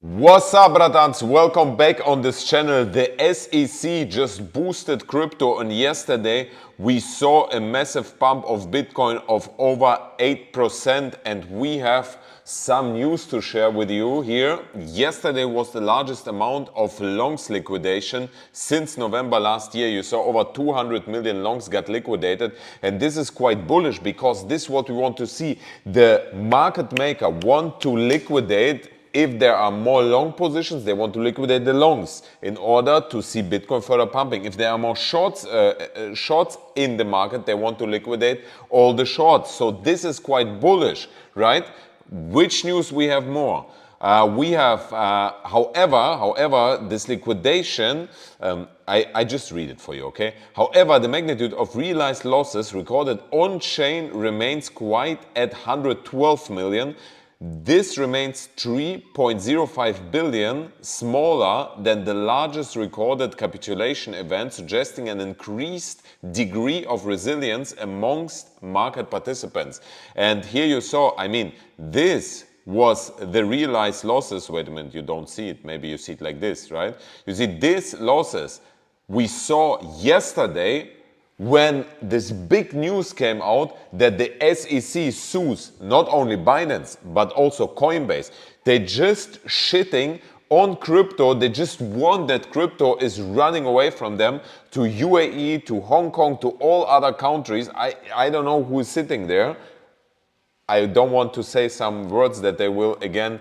What's up, bratans? Welcome back on this channel. The SEC just boosted crypto, and yesterday we saw a massive pump of Bitcoin of over 8%, and we have some news to share with you here. Yesterday was the largest amount of longs liquidation since November last year. You saw over 200 million longs got liquidated, and this is quite bullish because this is what we want to see. The market maker want to liquidate. If there are more long positions, they want to liquidate the longs in order to see Bitcoin further pumping. If there are more shorts in the market, they want to liquidate all the shorts. So this is quite bullish, right? Which news we have more? We have, however, this liquidation, I just read it for you, okay? However, the magnitude of realized losses recorded on-chain remains quite at 112 million. This remains 3.05 billion smaller than the largest recorded capitulation event, suggesting an increased degree of resilience amongst market participants. And here you saw, this was the realized losses. Wait a minute, you don't see it. Maybe you see it like this, right? You see these losses we saw yesterday when this big news came out that the SEC sues not only Binance but also Coinbase. They're just shitting on crypto. They just want that crypto is running away from them to UAE, to Hong Kong, to all other countries. I don't know who is sitting there. I don't want to say some words that they will again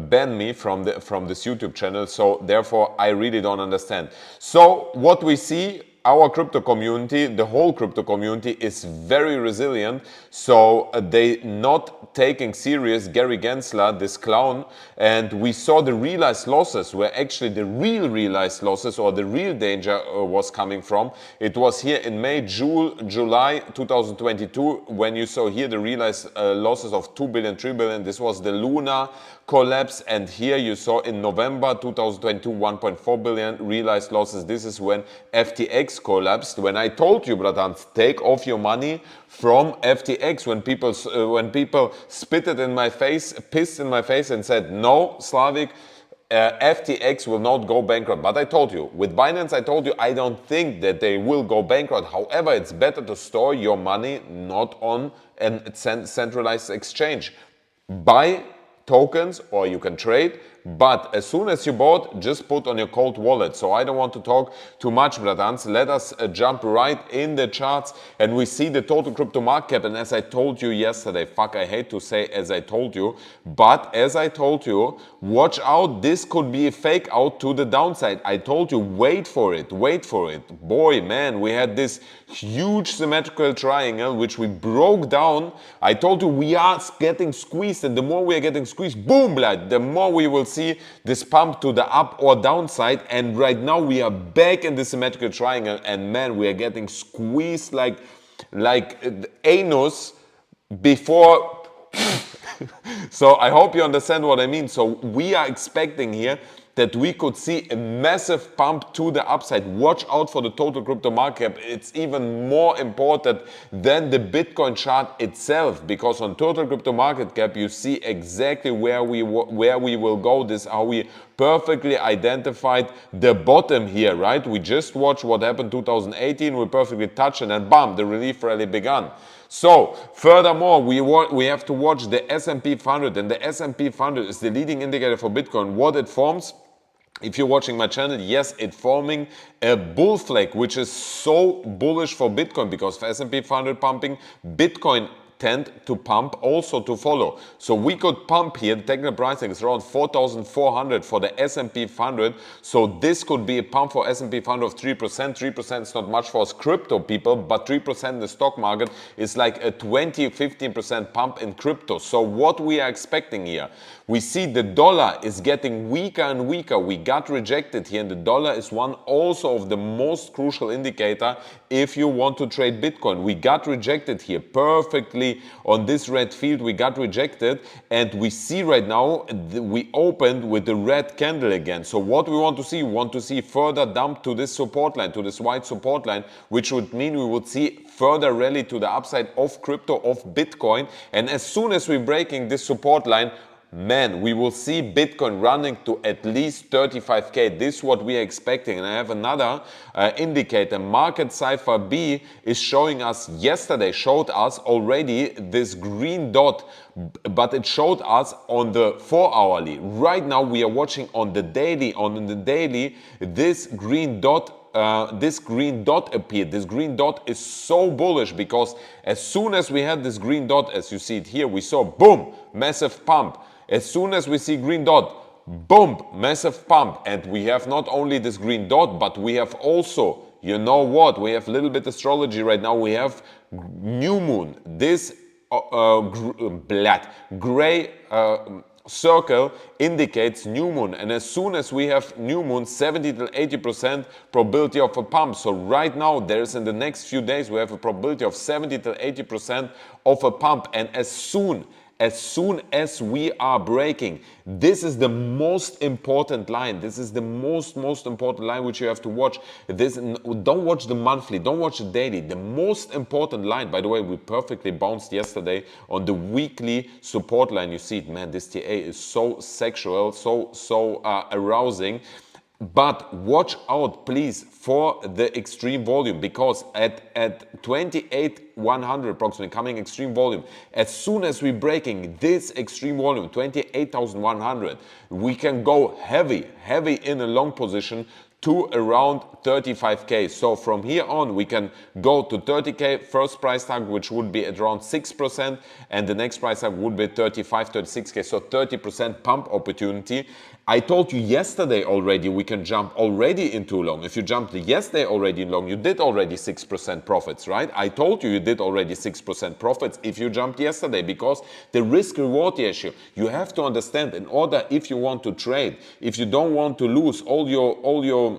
ban me from this YouTube channel. So therefore, I really don't understand. So what we see, our crypto community, the whole crypto community is very resilient. So they not taking serious Gary Gensler, this clown. And we saw the realized losses where actually the real realized losses or the real danger was coming from. It was here in May, July 2022 when you saw here the realized losses of 2 billion, 3 billion. This was the Luna collapse, and here you saw in November 2022 1.4 billion realized losses. This is when FTX collapsed. When I told you, bratans, take off your money from FTX, when people spit it in my face, pissed in my face and said, no, Slavik, FTX will not go bankrupt. But I told you, with Binance, I told you, I don't think that they will go bankrupt. However, it's better to store your money not on a centralized exchange. Buy tokens or you can trade, but as soon as you bought, just put on your cold wallet. So I don't want to talk too much, bratans. Let us jump right in the charts, and we see the total crypto market cap. And as I told you yesterday, I hate to say as I told you, but as I told you, watch out, this could be a fake out to the downside. I told you, wait for it. Boy, man, we had this huge symmetrical triangle which we broke down. I told you we are getting squeezed, and the more we are getting squeezed, boom, blood, the more we will see this pump to the up or downside. And right now we are back in the symmetrical triangle, and man, we are getting squeezed like anus before. So I hope you understand what I mean. So we are expecting here that we could see a massive pump to the upside. Watch out for the total crypto market cap. It's even more important than the Bitcoin chart itself, because on total crypto market cap you see exactly where we will go. This is how we perfectly identified the bottom here, right? We just watched what happened 2018. We perfectly touched, and then bam, the relief rally began. So, furthermore, we have to watch the S&P 500, and the S&P 500 is the leading indicator for Bitcoin. What it forms, if you're watching my channel, yes, it's forming a bull flag, which is so bullish for Bitcoin, because for S&P 500 pumping, Bitcoin tend to pump also to follow. So we could pump here. The technical pricing is around 4,400 for the S&P 500. So this could be a pump for S&P 500 of 3%. 3% is not much for us crypto people, but 3% in the stock market is like a 15% pump in crypto. So what we are expecting here, we see the dollar is getting weaker and weaker. We got rejected here, and the dollar is one also of the most crucial indicator if you want to trade Bitcoin. We got rejected here perfectly on this red field. We got rejected, and we see right now we opened with the red candle again. So what we want to see further dump to this support line, to this white support line, which would mean we would see further rally to the upside of crypto, of Bitcoin. And as soon as we're breaking this support line, man, we will see Bitcoin running to at least 35K. This is what we are expecting. And I have another indicator. Market Cipher B is showing us, yesterday showed us already this green dot, but it showed us on the 4-hourly. Right now we are watching on the daily. On the daily, this green dot appeared. This green dot is so bullish because as soon as we had this green dot, as you see it here, we saw boom, massive pump. As soon as we see green dot, boom, massive pump. And we have not only this green dot, but we have also, you know what, we have a little bit astrology right now. We have new moon. This gray circle indicates new moon, and as soon as we have new moon, 70 to 80% probability of a pump. So right now there's, in the next few days, we have a probability of 70 to 80% of a pump. And as soon as we are breaking, this is the most important line. This is the most important line which you have to watch. Don't watch the monthly, don't watch the daily. The most important line, by the way, we perfectly bounced yesterday on the weekly support line. You see it, man, this TA is so sexual, so arousing. But watch out, please, for the extreme volume, because at 28,100 approximately coming extreme volume, as soon as we're breaking this extreme volume, 28,100, we can go heavy in a long position to around 35K. So from here on, we can go to 30K, first price tag, which would be at around 6%, and the next price tag would be 35, 36K, so 30% pump opportunity. I told you yesterday already we can jump already into long. If you jumped yesterday already in long, you did already 6% profits, right? I told you did already 6% profits if you jumped yesterday, because the risk-reward ratio, you have to understand, in order, if you want to trade, if you don't want to lose all your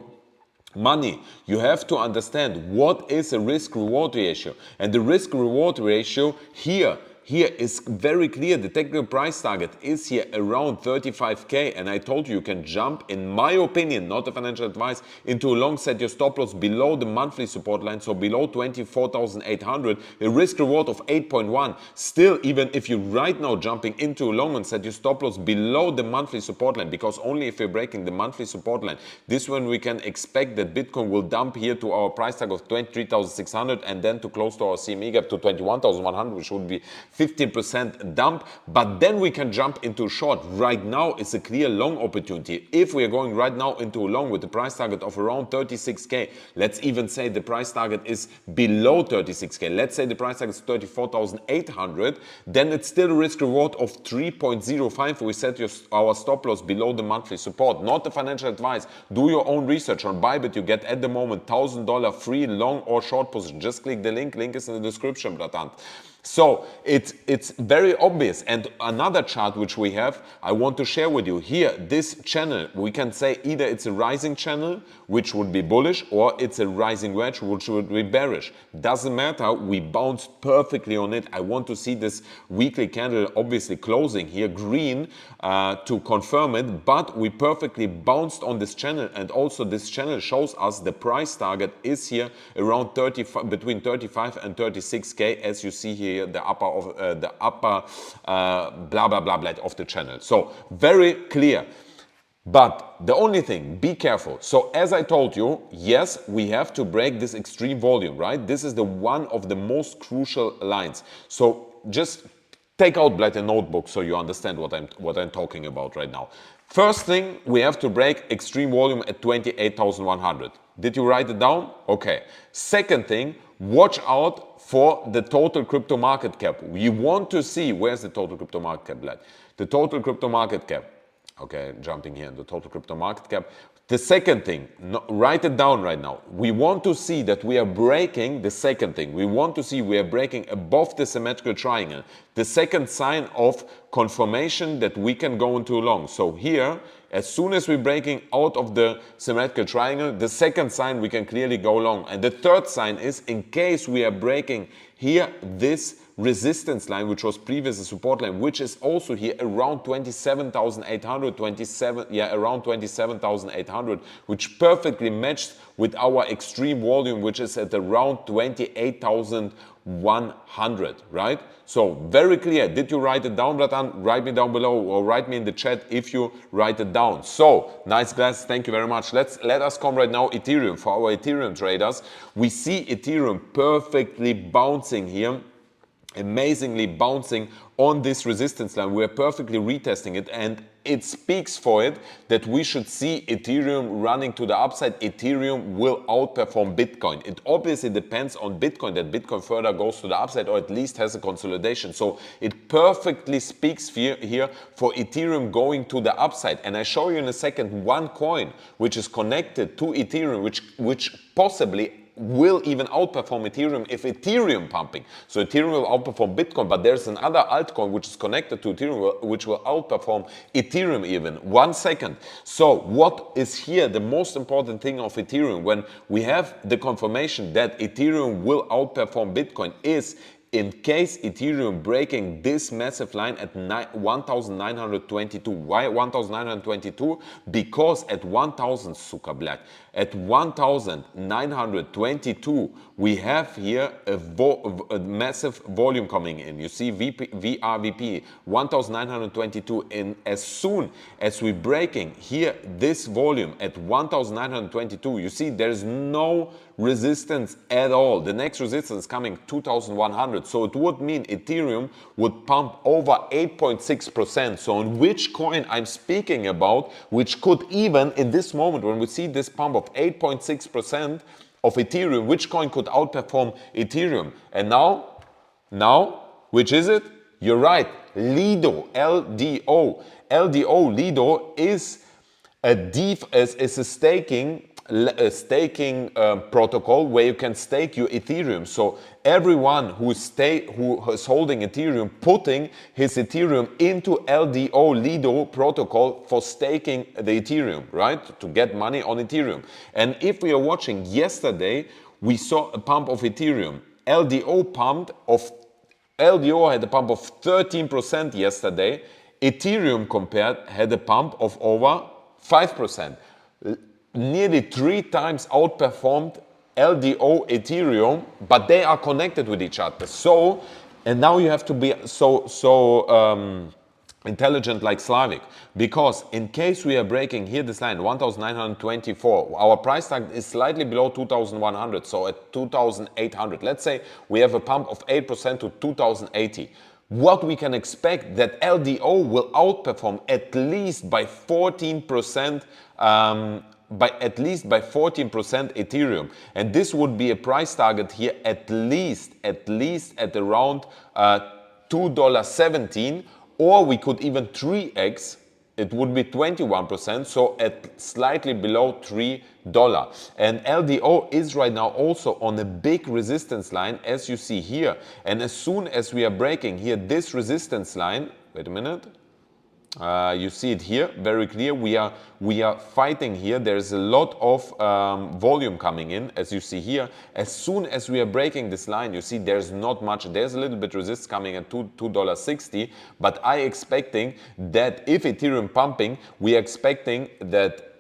money, you have to understand what is a risk-reward ratio. And the risk-reward ratio here is very clear. The technical price target is here around 35K, and I told you can jump, in my opinion, not a financial advice, into a long. Set your stop loss below the monthly support line, so below 24,800, a risk reward of 8.1. Still, even if you're right now jumping into a long and set your stop loss below the monthly support line, because only if you're breaking the monthly support line, this one we can expect that Bitcoin will dump here to our price tag of 23,600 and then to close to our CME gap to 21,100, which would be 15% dump, but then we can jump into short. Right now it's a clear long opportunity. If we are going right now into a long with the price target of around 36K, let's even say the price target is below 36K, let's say the price target is 34,800, then it's still a risk reward of 3.05. We set our stop loss below the monthly support. Not the financial advice. Do your own research. On Bybit you get at the moment $1,000 free long or short position. Just click the link is in the description, Bratant. So it's very obvious. And another chart which we have, I want to share with you here. This channel, we can say either it's a rising channel, which would be bullish, or it's a rising wedge, which would be bearish. Doesn't matter. We bounced perfectly on it. I want to see this weekly candle obviously closing here green to confirm it, but we perfectly bounced on this channel, and also this channel shows us the price target is here around between 35 and 36K, as you see here. The upper blah blah blah of the channel. So very clear. But the only thing, be careful. So as I told you, yes, we have to break this extreme volume, right? This is the one of the most crucial lines. So just take out a notebook so you understand what I'm talking about right now. First thing, we have to break extreme volume at 28,100. Did you write it down? Okay. Second thing, watch out for the total crypto market cap. We want to see, where's the total crypto market cap, Vlad? The total crypto market cap. Okay, jumping here, the total crypto market cap. The second thing, write it down right now. We want to see that we are breaking, the second thing, we want to see we are breaking above the symmetrical triangle. The second sign of confirmation that we can go into long. So here, as soon as we're breaking out of the symmetrical triangle, the second sign we can clearly go long. And the third sign is in case we are breaking here this resistance line, which was previously support line, which is also here around 27,800, around 27,800, which perfectly matched with our extreme volume, which is at around 28,100. 100, right? So very clear. Did you write it down, Bratan? Write me down below or write me in the chat if you write it down. So nice guys, thank you very much. Let us come right now Ethereum. For our Ethereum traders, we see Ethereum perfectly bouncing here, amazingly bouncing on this resistance line. We're perfectly retesting it, and it speaks for it that we should see Ethereum running to the upside. Ethereum will outperform Bitcoin. It obviously depends on Bitcoin, that Bitcoin further goes to the upside or at least has a consolidation. So it perfectly speaks here for Ethereum going to the upside. And I show you in a second one coin which is connected to Ethereum, which possibly will even outperform Ethereum if Ethereum pumping. So Ethereum will outperform Bitcoin, but there's another altcoin which is connected to Ethereum which will outperform Ethereum even. 1 second. So what is here the most important thing of Ethereum when we have the confirmation that Ethereum will outperform Bitcoin is in case Ethereum breaking this massive line at 1,922. Why 1,922? Because at 1,000, suka black, at 1,922, we have here a massive volume coming in. You see VRVP, 1,922. And as soon as we're breaking here this volume at 1,922, you see there's no resistance at all. The next resistance coming 2,100. So it would mean Ethereum would pump over 8.6%. So on which coin I'm speaking about, which could even in this moment when we see this pump of 8.6% of Ethereum, which coin could outperform Ethereum? And now, which is it? You're right, Lido, LDO. Lido is a staking protocol where you can stake your Ethereum. So everyone who is holding Ethereum, putting his Ethereum into LDO Lido protocol for staking the Ethereum, right? To get money on Ethereum. And if we are watching yesterday, we saw a pump of Ethereum. LDO had a pump of 13% yesterday. Ethereum compared had a pump of over 5%. Nearly 3 times outperformed LDO Ethereum, but they are connected with each other. So, and now you have to be so intelligent like Slavic, because in case we are breaking here this line 1,924, our price tag is slightly below 2,100, so at 2,800. Let's say we have a pump of 8% to 2,080. What we can expect that LDO will outperform at least by 14%. By 14% Ethereum, and this would be a price target here at least at around $2.17, or we could even 3x. It would be 21%, so at slightly below $3. And LDO is right now also on a big resistance line, as you see here. And as soon as we are breaking here this resistance line, wait a minute. You see it here very clear. We are fighting here. There's a lot of volume coming in, as you see here. As soon as we are breaking this line, you see there's not much. There's a little bit resist coming at $2.60, but I expecting that if Ethereum pumping, we are expecting that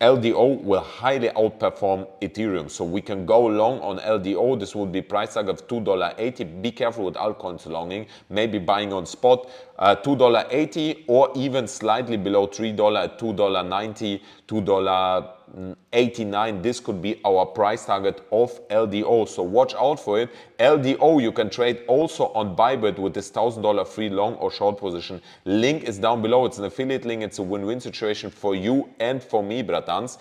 LDO will highly outperform Ethereum. So we can go long on LDO. This would be price tag of $2.80. Be careful with altcoins longing. Maybe buying on spot $2.80 or even slightly below $3 at $2.90, $2.89. This could be our price target of LDO. So watch out for it. LDO you can trade also on Bybit with this $1,000 free long or short position. Link is down below. It's an affiliate link. It's a win-win situation for you and for me, bratans.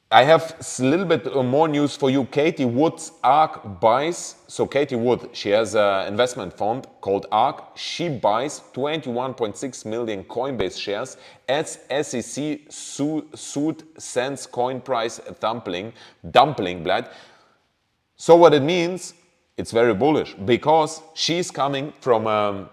I have a little bit more news for you. Katie Wood's ARK buys. So Katie Wood, she has an investment fund called ARK. She buys 21.6 million Coinbase shares as SEC suit sends coin price dumpling blood. So what it means, it's very bullish because she's coming from a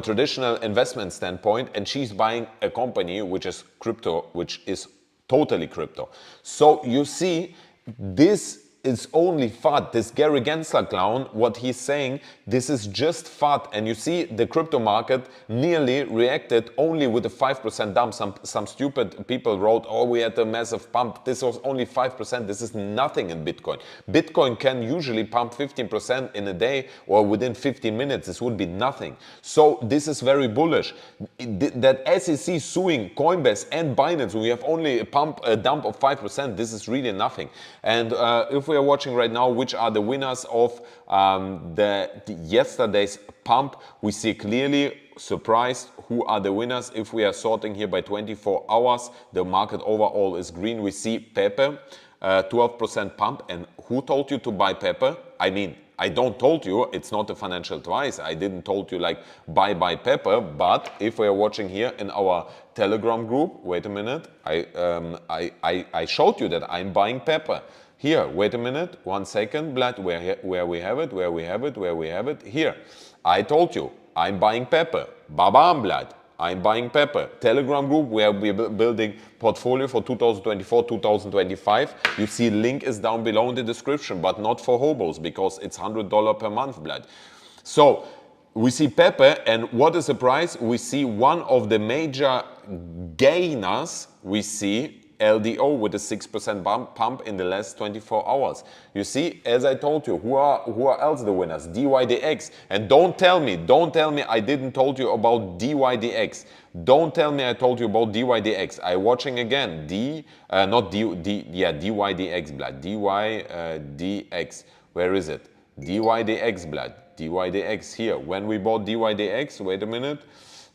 traditional investment standpoint, and she's buying a company which is crypto, which is totally crypto. So you see, this is only FUD. This Gary Gensler clown, what he's saying, this is just FUD. And you see the crypto market nearly reacted only with a 5% dump. Some stupid people wrote, oh, we had a massive pump. This was only 5%. This is nothing in Bitcoin. Bitcoin can usually pump 15% in a day or within 15 minutes. This would be nothing. So this is very bullish. That SEC suing Coinbase and Binance, we have only a dump of 5%. This is really nothing. And if we are watching right now, which are the winners of the yesterday's pump, we see clearly, surprised, who are the winners. If we are sorting here by 24 hours, the market overall is green. We see Pepe, 12% pump. And who told you to buy Pepe? I mean, I don't told you, it's not a financial advice. I didn't told you like buy Pepe, but if we are watching here in our Telegram group, wait a minute, I showed you that I'm buying Pepe. Here, wait a minute, 1 second, blood, where we have it, here. I told you, I'm buying Pepe. Babam, blood. I'm buying Pepe. Telegram group where we're building portfolio for 2024, 2025. You see link is down below in the description, but not for hobos because it's $100 per month, blood. So we see Pepe, and what is the price? We see one of the major gainers, we see LDO with a 6% pump in the last 24 hours. You see, as I told you, who are else the winners? DYDX. And don't tell me I didn't told you about DYDX. Don't tell me I told you about DYDX. I watching again. DYDX, blood. DYDX. Where is it? DYDX, blood. DYDX here. When we bought DYDX, wait a minute.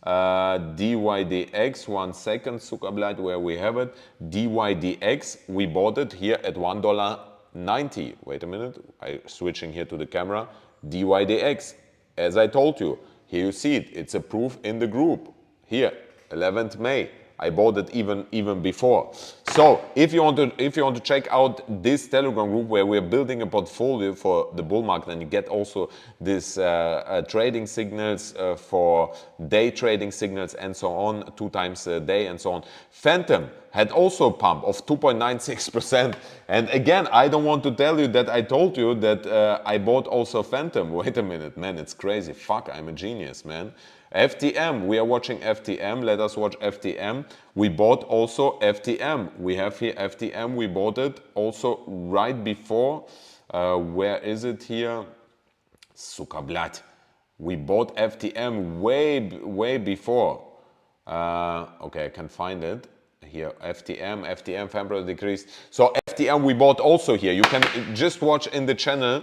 DYDX, 1 second, Zuckerblind, where we have it. DYDX, we bought it here at $1.90. Wait a minute, I'm switching here to the camera. DYDX, as I told you, here you see it. It's a proof in the group. Here, 11th May. I bought it even before. So if you want to check out this Telegram group where we're building a portfolio for the bull market, and you get also this trading signals for day trading signals and so on, 2 times a day and so on. Phantom had also a pump of 2.96%. And again, I don't want to tell you that I told you that I bought also Phantom. Wait a minute, man, it's crazy. Fuck, I'm a genius, man. FTM, we are watching FTM. Let us watch FTM. We bought also FTM. We have here FTM. We bought it also right before. Where is it here? Zuckerblatt. We bought FTM way before. Okay, I can find it. Here, FTM, February decrease. So FTM we bought also here. You can just watch in the channel.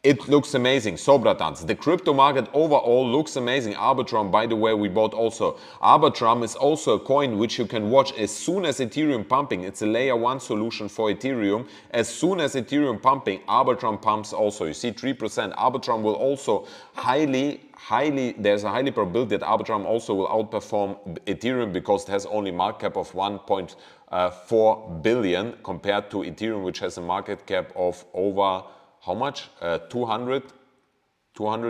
It looks amazing. So, bratans, the crypto market overall looks amazing. Arbitrum, by the way, we bought also. Arbitrum is also a coin which you can watch as soon as Ethereum pumping. It's a layer 1 solution for Ethereum. As soon as Ethereum pumping, Arbitrum pumps also. You see 3%. Arbitrum will also there's a highly probability that Arbitrum also will outperform Ethereum because it has only market cap of 1.4 billion compared to Ethereum, which has a market cap of over how much? 200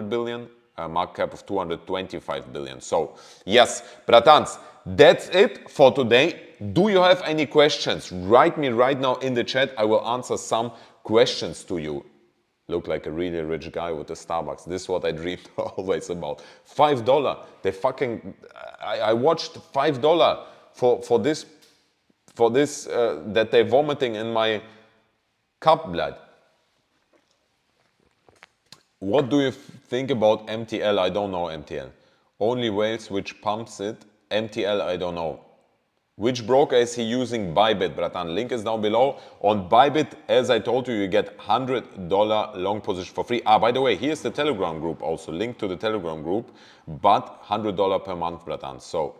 billion, market cap of 225 billion. So, yes, bratans, that's it for today. Do you have any questions? Write me right now in the chat. I will answer some questions to you. Look like a really rich guy with a Starbucks. This is what I dreamed always about. $5. They fucking... I watched $5 for this that they're vomiting in my cup, blood. What do you think about MTL? I don't know MTL. Only Wales which pumps it. MTL, I don't know. Which broker is he using? Bybit, bratan. Link is down below. On Bybit, as I told you, you get $100 long position for free. By the way, here's the Telegram group also. Link to the Telegram group, but $100 per month, bratan. So,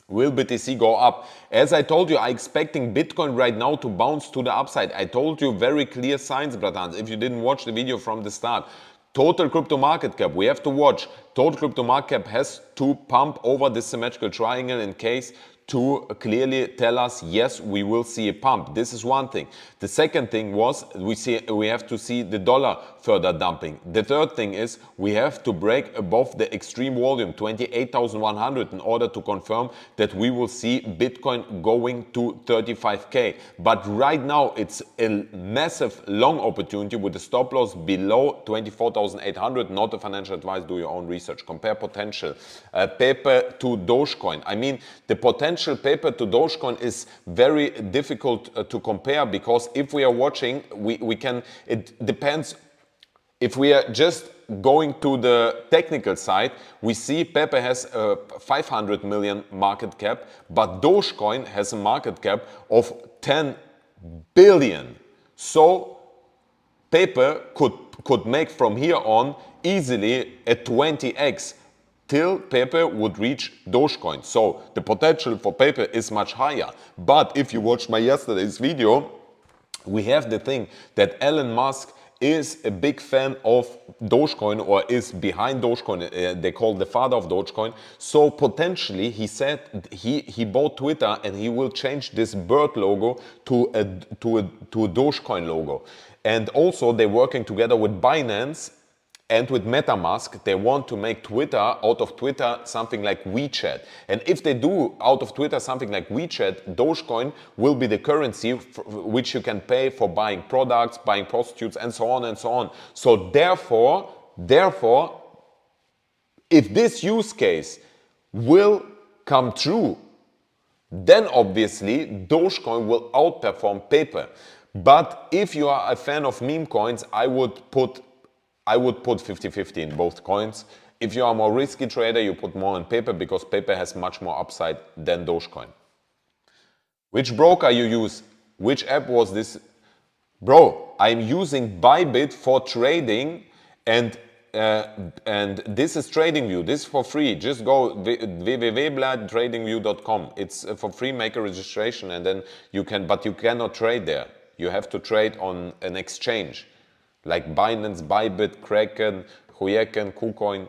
will BTC go up? As I told you, I'm expecting Bitcoin right now to bounce to the upside. I told you very clear signs, bratans. If you didn't watch the video from the start, total crypto market cap, we have to watch. Total crypto market cap has to pump over this symmetrical triangle in case to clearly tell us, yes, we will see a pump. This is one thing. The second thing was we have to see the dollar further dumping. The third thing is we have to break above the extreme volume, 28,100, in order to confirm that we will see Bitcoin going to 35K. But right now it's a massive long opportunity with the stop loss below 24,800. Not a financial advice, do your own research. Compare potential paper to Dogecoin. I mean, the potential paper to Dogecoin is very difficult to compare, because if we are watching, we can, it depends. If we are just going to the technical side, we see Pepe has a 500 million market cap, but Dogecoin has a market cap of 10 billion. So Pepe could make from here on easily a 20x till Pepe would reach Dogecoin. So the potential for Pepe is much higher. But if you watched my yesterday's video, we have the thing that Elon Musk is a big fan of Dogecoin, or is behind Dogecoin. They call the father of Dogecoin. So potentially he said he bought Twitter and he will change this bird logo to a Dogecoin logo. And also they're working together with Binance and with MetaMask. They want to make Twitter, out of Twitter, something like WeChat. And if they do out of Twitter something like WeChat, Dogecoin will be the currency which you can pay for buying products, buying prostitutes, and so on and so on. So therefore, if this use case will come true, then obviously Dogecoin will outperform paper. But if you are a fan of meme coins, I would put 50-50 in both coins. If you are a more risky trader, you put more in paper, because paper has much more upside than Dogecoin. Which broker you use? Which app was this? Bro, I'm using Bybit for trading, and this is TradingView. This is for free. Just go www.tradingview.com. It's for free. Make a registration, and then you can. But you cannot trade there. You have to trade on an exchange, like Binance, Bybit, Kraken, Huyeken, KuCoin.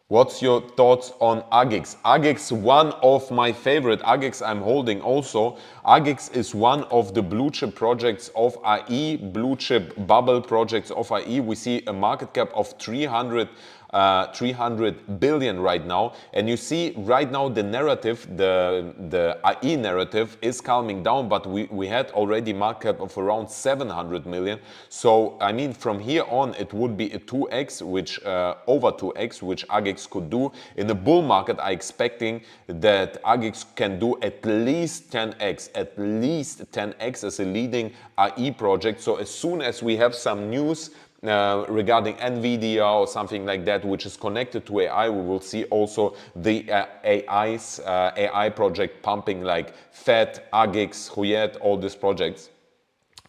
What's your thoughts on AGX? AGX, one of my favorite. AGX I'm holding also. AGX is one of the blue chip projects of AI, blue chip bubble projects of AI. We see a market cap of 300 billion right now, and you see right now the narrative, the AI narrative is calming down, but we had already market cap of around 700 million. So I mean, from here on it would be a 2x, which over 2x, which AGX could do. In the bull market, I'm expecting that AGX can do at least 10x as a leading AI project. So as soon as we have some news regarding NVIDIA or something like that, which is connected to AI, we will see also the AI project pumping, like FED, AGX, Huyet, all these projects.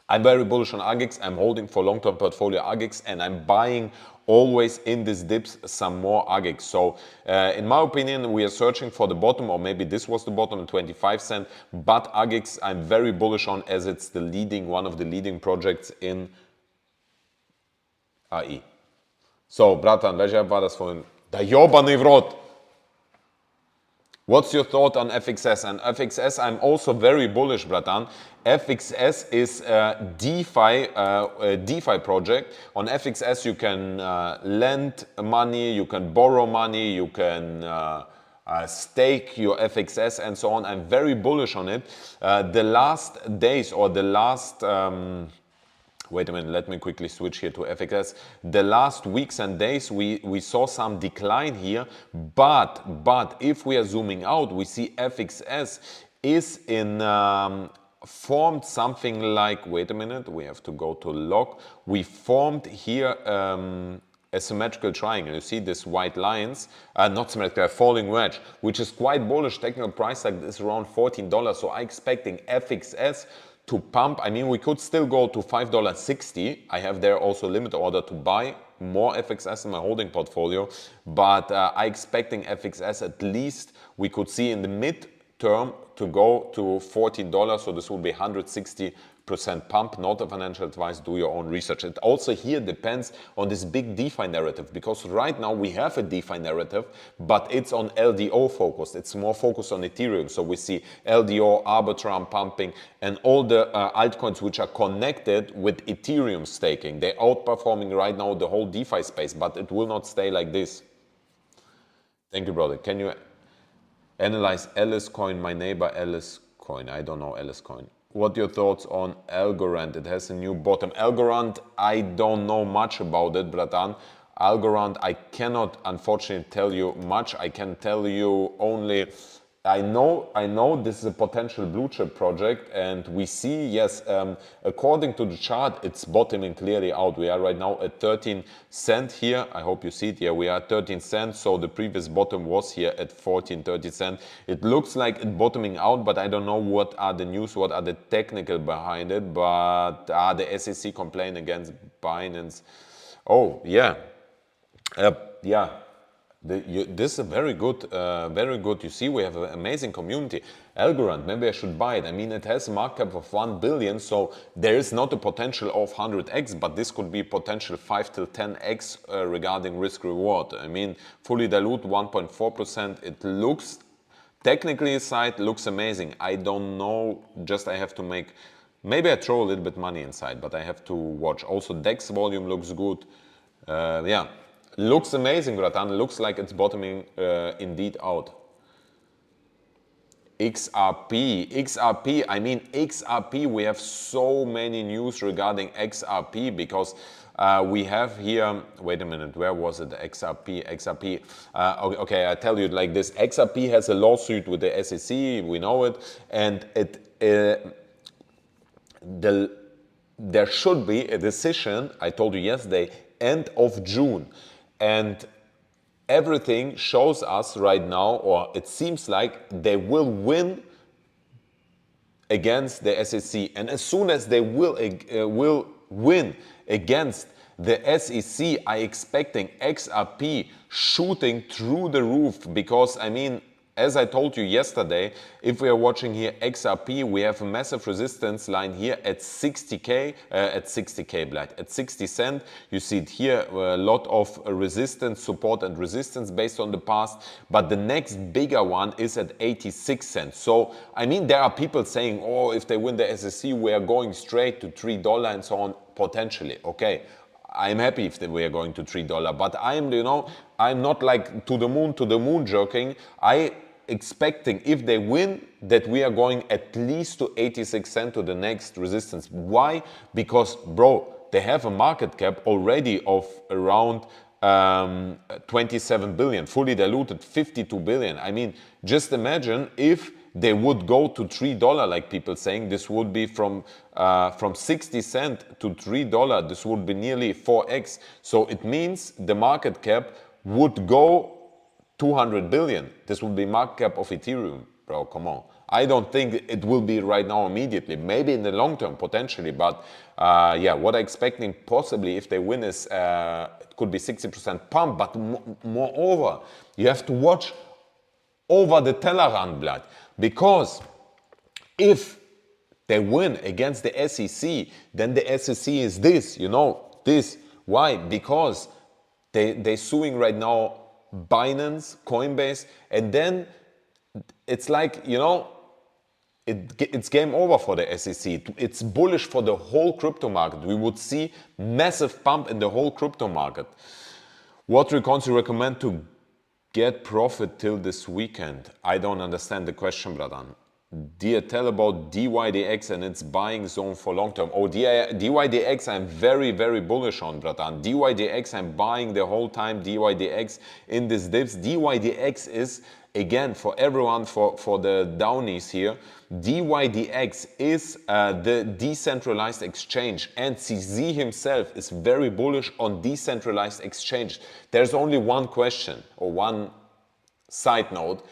I'm very bullish on AGX. I'm holding for long-term portfolio AGX, and I'm buying always in these dips some more AGX. So in my opinion, we are searching for the bottom, or maybe this was the bottom in 25 cents, but AGX I'm very bullish on, as it's the leading, one of the leading projects in AI. So, Bratan, welche App war das vorhin? Der jobane Wrot. What's your thought on FXS? And FXS, I'm also very bullish, Bratan. FXS is a DeFi project. On FXS, you can lend money, you can borrow money, you can stake your FXS, and so on. I'm very bullish on it. The last days, or the last wait a minute, let me quickly switch here to FXS. The last weeks and days, we saw some decline here, but if we are zooming out, we see FXS is in formed something like, wait a minute, we have to go to log. We formed here a symmetrical triangle. You see these white lines, not symmetrical, a falling wedge, which is quite bullish. Technical price tag is around $14. So I'm expecting FXS to pump. I mean, we could still go to $5.60. I have there also limit order to buy more FXS in my holding portfolio, but I'm expecting FXS at least we could see in the mid term to go to $14. So this will be 160 pump, not a financial advice, do your own research. It also here depends on this big DeFi narrative, because right now we have a DeFi narrative, but it's on LDO focused. It's more focused on Ethereum. So we see LDO, Arbitrum pumping, and all the altcoins which are connected with Ethereum staking. They're outperforming right now the whole DeFi space, but it will not stay like this. Thank you, brother. Can you analyze Alice Coin, my neighbor Alice Coin? I don't know Alice Coin. What are your thoughts on Algorand? It has a new bottom. Algorand, I don't know much about it, Bratan. Algorand, I cannot unfortunately tell you much. I can tell you only, I know this is a potential blue chip project, and we see, yes, according to the chart, it's bottoming clearly out. We are right now at 13 cents here. I hope you see it. Yeah, we are at 13 cents. So the previous bottom was here at 14.30 cents. It looks like it's bottoming out, but I don't know what are the news, what are the technical behind it. But the SEC complaint against Binance. Oh, yeah. Yeah. This is a very good, You see, we have an amazing community. Algorand, maybe I should buy it. I mean, it has a market cap of 1 billion, so there is not a potential of 100x, but this could be potential 5 till 10x regarding risk reward. I mean, fully dilute 1.4%. It looks, technically inside, looks amazing. I don't know, just I have to make, maybe I throw a little bit money inside, but I have to watch. Also, DEX volume looks good. Yeah. Looks amazing, Ratan. Looks like it's bottoming indeed out. XRP, I mean XRP, we have so many news regarding XRP, because we have here, wait a minute, where was it? XRP, okay, I tell you like this. XRP has a lawsuit with the SEC, we know it, and there should be a decision, I told you yesterday, end of June. And everything shows us right now, or it seems like they will win against the SEC. And as soon as they will win against the SEC, I expecting XRP shooting through the roof, because I mean, as I told you yesterday, if we are watching here XRP, we have a massive resistance line here at 60k, at 60 cents. You see it here, a lot of resistance, support and resistance based on the past. But the next bigger one is at 86 cents. So, I mean, there are people saying, oh, if they win the SEC, we are going straight to $3 and so on, potentially. Okay. I'm happy if we are going to $3, but I'm not like to the moon joking. I expecting if they win that we are going at least to 86 cents to the next resistance. Why? Because, bro, they have a market cap already of around 27 billion, fully diluted 52 billion. I mean, just imagine if they would go to $3, like people saying, this would be from 60 cents to $3. This would be nearly 4x. So it means the market cap would go 200 billion. This would be market cap of Ethereum, bro. Come on. I don't think it will be right now immediately. Maybe in the long term, potentially. But yeah, what I'm expecting possibly if they win is it could be 60% pump. But moreover, you have to watch over the Tellerrand, blood. Because if they win against the SEC, then the SEC is this, this. Why? Because they're suing right now Binance, Coinbase, and then it's like, it's game over for the SEC. It's bullish for the whole crypto market. We would see massive pump in the whole crypto market. What recoins you recommend to get profit till this weekend? I don't understand the question, Bradan. Dear, tell about DYDX and its buying zone for long term. Oh, DYDX, I'm very, very bullish on, Bradan. DYDX, I'm buying the whole time. DYDX in these dips. DYDX is, again, for everyone, for the downies here, DYDX is the decentralized exchange, and CZ himself is very bullish on decentralized exchange. There's only one question or one side note.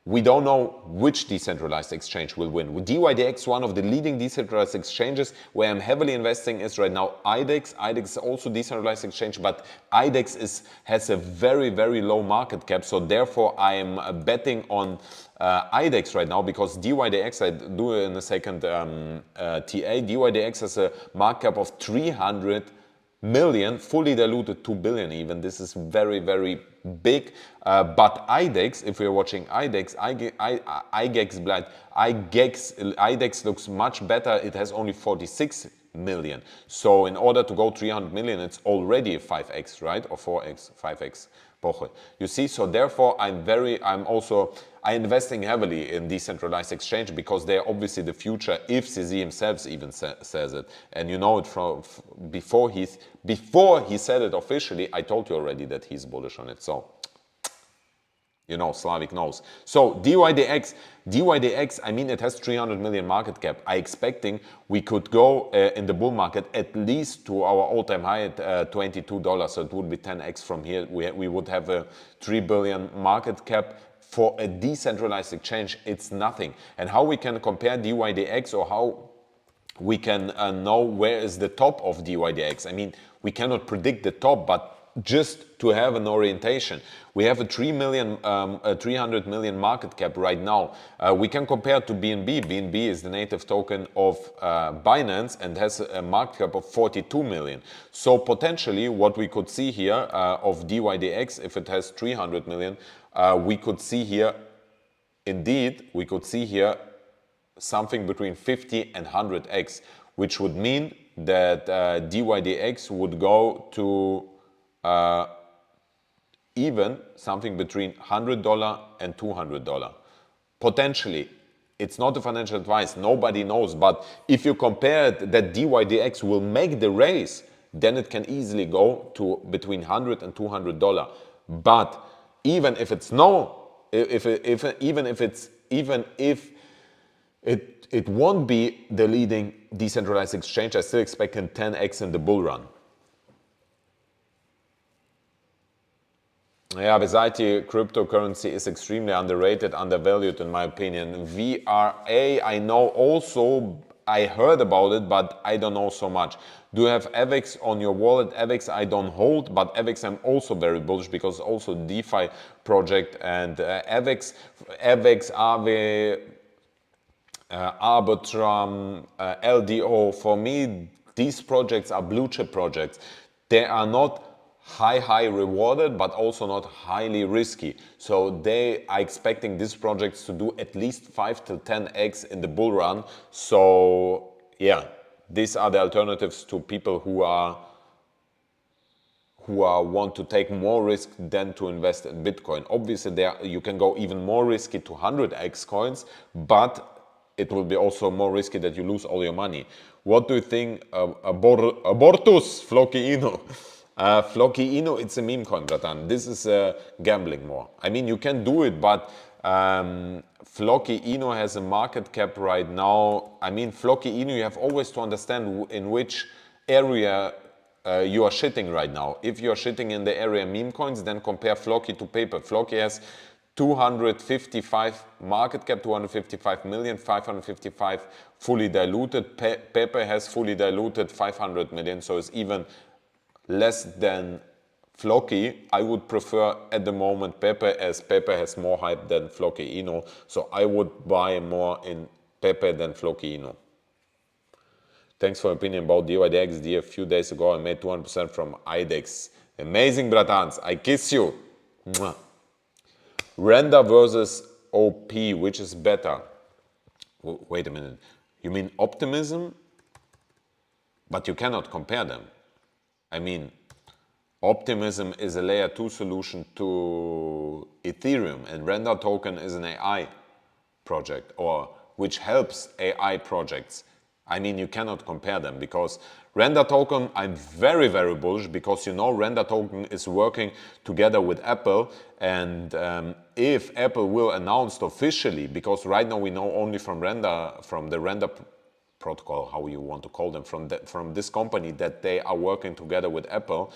we don't know which decentralized exchange will win. With DYDX, one of the leading decentralized exchanges where I'm heavily investing is right now IDEX. IDEX is also decentralized exchange, but IDEX has a very, very low market cap. So therefore, I'm betting on IDEX right now because DYDX, I do in a second TA, DYDX has a market cap of 300 million, fully diluted 2 billion even. This is very, very big. But IDEX, if we're watching IDEX, IDEX looks much better. It has only 46 million. So in order to go 300 million, it's already a 5x, right? Or 4x, 5x. You see, so therefore I'm investing heavily in decentralized exchange because they're obviously the future if CZ himself even says it. And you know it from before he said it officially, I told you already that he's bullish on it. So, you know, Slavic knows. So DYDX, I mean, it has 300 million market cap. I'm expecting we could go in the bull market at least to our all-time high at $22. So it would be 10x from here. We would have a 3 billion market cap. For a decentralized exchange, it's nothing. And how we can compare DYDX or how we can know where is the top of DYDX? I mean, we cannot predict the top, but just to have an orientation. We have a 300 million market cap right now. We can compare to BNB. BNB is the native token of Binance and has a market cap of 42 million. So potentially what we could see here of DYDX, if it has 300 million, we could see here, indeed, we could see here something between 50 and 100x, which would mean that DYDX would go to even something between $100 and $200. Potentially, it's not a financial advice, nobody knows, but if you compare it, that DYDX will make the race, then it can easily go to between $100 and $200. But even if it's even if it won't be the leading decentralized exchange, I still expect a 10x in the bull run. Yeah, besides cryptocurrency is extremely underrated, undervalued in my opinion. VRA, I know also, I heard about it, but I don't know so much. Do you have AVEX on your wallet? AVEX I don't hold, but AVEX I'm also very bullish because also DeFi project and AVEX, Aave, Arbitrum, LDO, for me, these projects are blue chip projects. They are not high rewarded, but also not highly risky. So they are expecting these projects to do at least 5 to 10x in the bull run. So yeah, these are the alternatives to people who want to take more risk than to invest in Bitcoin. Obviously, you can go even more risky to 100x coins, but it will be also more risky that you lose all your money. What do you think? Abortus, Floki Inu. Floki Inu, it's a meme coin, bratan. This is gambling more. I mean, you can do it, but Floki Inu has a market cap right now. I mean, Floki Inu, you have always to understand in which area you are shitting right now. If you are shitting in the area meme coins, then compare Floki to Paper. Floki has 255 market cap, 255 million, 555 fully diluted. Paper has fully diluted 500 million, so it's even less than Floki. I would prefer at the moment Pepe, as Pepe has more hype than Floki Inu. So I would buy more in Pepe than Floki Inu. Thanks for your opinion about DYDX. A few days ago I made 200% from IDEX. Amazing, bratans. I kiss you. Mwah. Render versus OP, which is better? Wait a minute. You mean optimism? But you cannot compare them. I mean, Optimism is a layer 2 solution to Ethereum, and Render token is an AI project, or which helps AI projects. I mean, you cannot compare them because Render token, I'm very bullish because, you know, Render token is working together with Apple, and if Apple will announce officially, because right now we know only from the Render protocol, how you want to call them, from this company, that they are working together with Apple.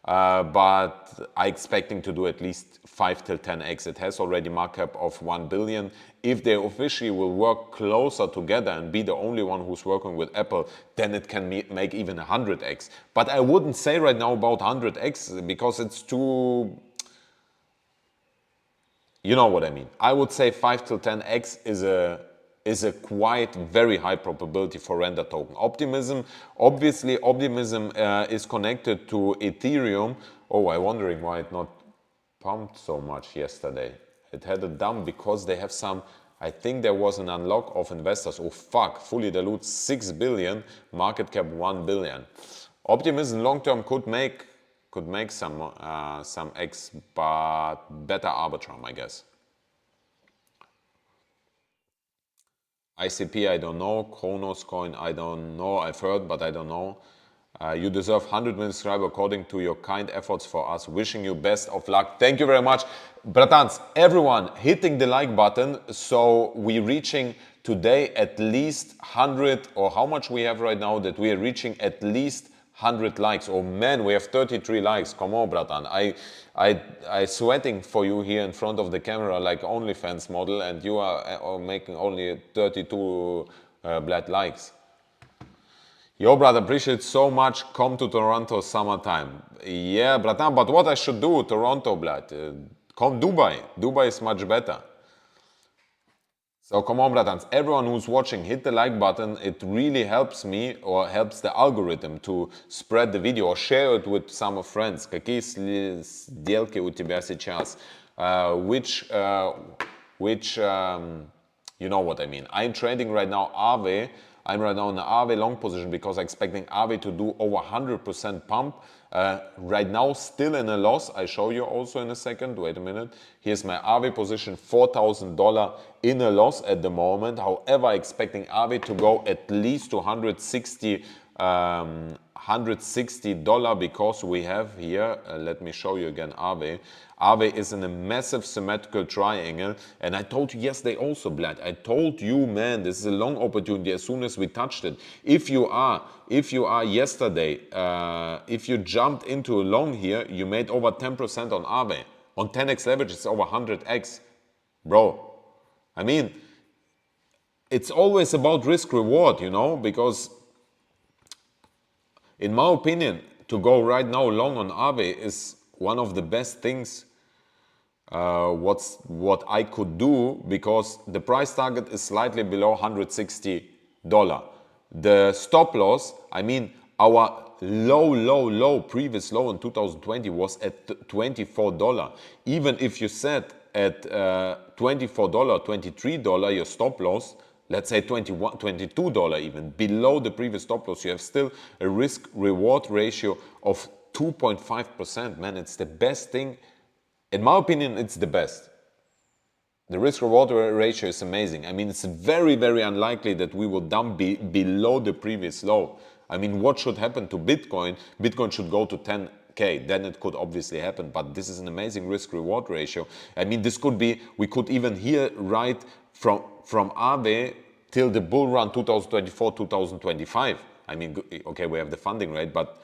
but I expecting to do at least 5 till 10x. It has already markup of 1 billion. If they officially will work closer together and be the only one who's working with Apple, then it can make even 100x. But I wouldn't say right now about 100x because it's too... You know what I mean. I would say 5 till 10x is a quite very high probability for render token. Optimism, obviously optimism is connected to Ethereum. Oh, I'm wondering why it not pumped so much yesterday. It had a dump because they have some, I think there was an unlock of investors. Oh fuck, fully dilute 6 billion, market cap 1 billion. Optimism long term could make some X, but better Arbitrum, I guess. ICP, I don't know. Kronos coin, I don't know. I've heard, but I don't know. You deserve 100 million subscribers according to your kind efforts for us. Wishing you best of luck. Thank you very much. Bratans, everyone hitting the like button. So we're reaching today at least 100, or how much we have right now, that we are reaching at least 100 likes. Oh man, we have 33 likes. Come on, Bratan. I sweating for you here in front of the camera like OnlyFans model, and you are making only 32 black likes. Yo, brother, appreciate so much. Come to Toronto summertime. Yeah, Bratan, but what I should do, Toronto, blood? Come Dubai. Dubai is much better. So come on, Bratans, everyone who's watching, hit the like button. It really helps me, or helps the algorithm to spread the video, or share it with some friends. Какие сделки у тебя сейчас? You know what I mean. I'm trading right now Aave. I'm right now in the Aave long position because I'm expecting Aave to do over 100% pump. Right now, still in a loss. I show you also in a second. Wait a minute. Here's my Aave position, $4,000 in a loss at the moment. However, expecting Aave to go at least to $160 because we have here, let me show you again Aave. Aave is in a massive symmetrical triangle, and I told you yesterday also, Vlad, I told you, man, this is a long opportunity as soon as we touched it. If you are yesterday, if you jumped into a long here, you made over 10% on Aave. On 10x leverage, it's over 100x. Bro, I mean, it's always about risk reward, you know, because in my opinion, to go right now long on Aave is one of the best things what I could do, because the price target is slightly below $160. The stop loss, I mean, our low previous low in 2020 was at $24. Even if you set at $24, $23 your stop loss, let's say $21, $22 even, below the previous stop loss, you have still a risk-reward ratio of 2.5%. Man, it's the best thing. In my opinion, it's the best. The risk-reward ratio is amazing. I mean, it's very, very unlikely that we will dump below the previous low. I mean, what should happen to Bitcoin? Bitcoin should go to 10K. Then it could obviously happen. But this is an amazing risk-reward ratio. I mean, this could be, we could even here write from Aave till the bull run 2024, 2025. I mean, okay, we have the funding rate, but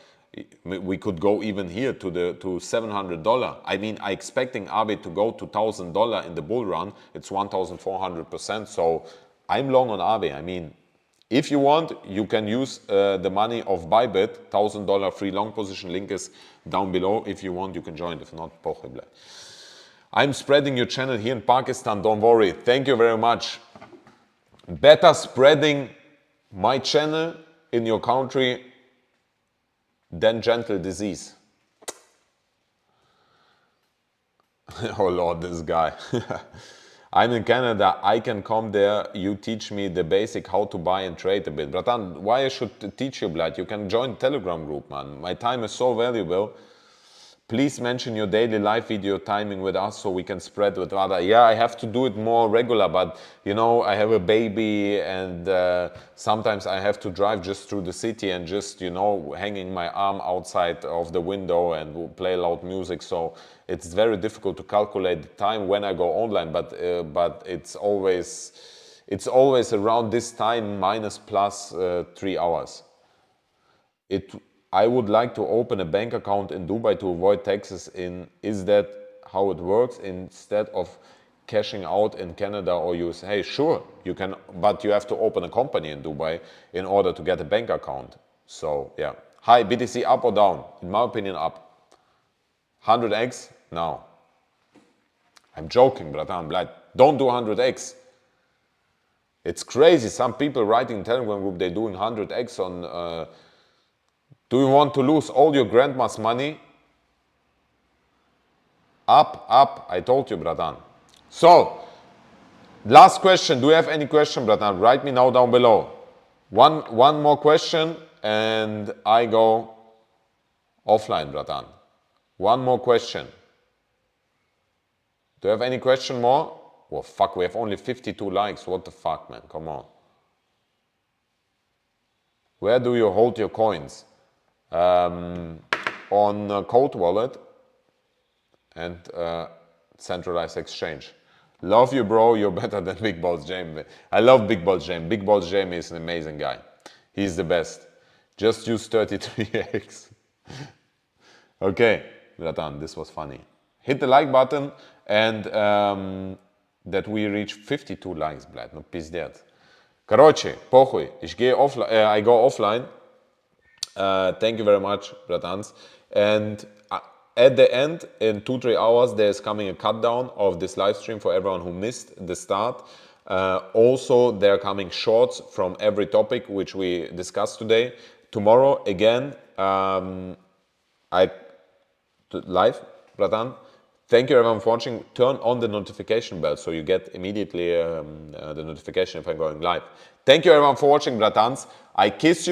we could go even here to $700. I mean, I'm expecting Aave to go to $1,000 in the bull run. It's 1,400%. So I'm long on Aave. I mean, if you want, you can use the money of Bybit, $1,000 free long position. Link is down below. If you want, you can join. If not, possible. I'm spreading your channel here in Pakistan. Don't worry. Thank you very much. Better spreading my channel in your country than gentle disease. Oh Lord, this guy. I'm in Canada, I can come there, you teach me the basic how to buy and trade a bit. Bratan, why I should teach you, blood? You can join the Telegram group, man. My time is so valuable. Please mention your daily live video timing with us so we can spread with other. Yeah, I have to do it more regular, but you know, I have a baby, and sometimes I have to drive just through the city and just, you know, hanging my arm outside of the window and play loud music. So it's very difficult to calculate the time when I go online, but it's always around this time, minus plus 3 hours. I would like to open a bank account in Dubai to avoid taxes in. Is that how it works instead of cashing out in Canada or USA? Hey, sure, you can, but you have to open a company in Dubai in order to get a bank account. So, yeah. Hi, BTC up or down? In my opinion, up. 100x? No. I'm joking, bratan. Like, don't do 100x. It's crazy. Some people writing in Telegram group, they're doing 100x on... do you want to lose all your grandma's money? Up, up. I told you, bratan. So, last question. Do you have any question, bratan? Write me now down below. One more question and I go offline, bratan. One more question. Do you have any question more? Well, fuck, we have only 52 likes. What the fuck, man? Come on. Where do you hold your coins? On Code Wallet and centralized exchange. Love you, bro. You're better than Big Balls James. I love Big Balls James. Big Balls James is an amazing guy. He's the best. Just use 33x. Okay, bratan, this was funny. Hit the like button and that we reach 52 likes, блядь. Ну, пиздец. Короче, похуй. I go offline. Thank you very much, bratans. And at the end, in 2-3 hours, there's coming a cut down of this live stream for everyone who missed the start. Also, there are coming shorts from every topic which we discussed today. Tomorrow, again, live, bratan. Thank you everyone for watching. Turn on the notification bell so you get immediately the notification if I'm going live. Thank you everyone for watching, bratans. I kiss you.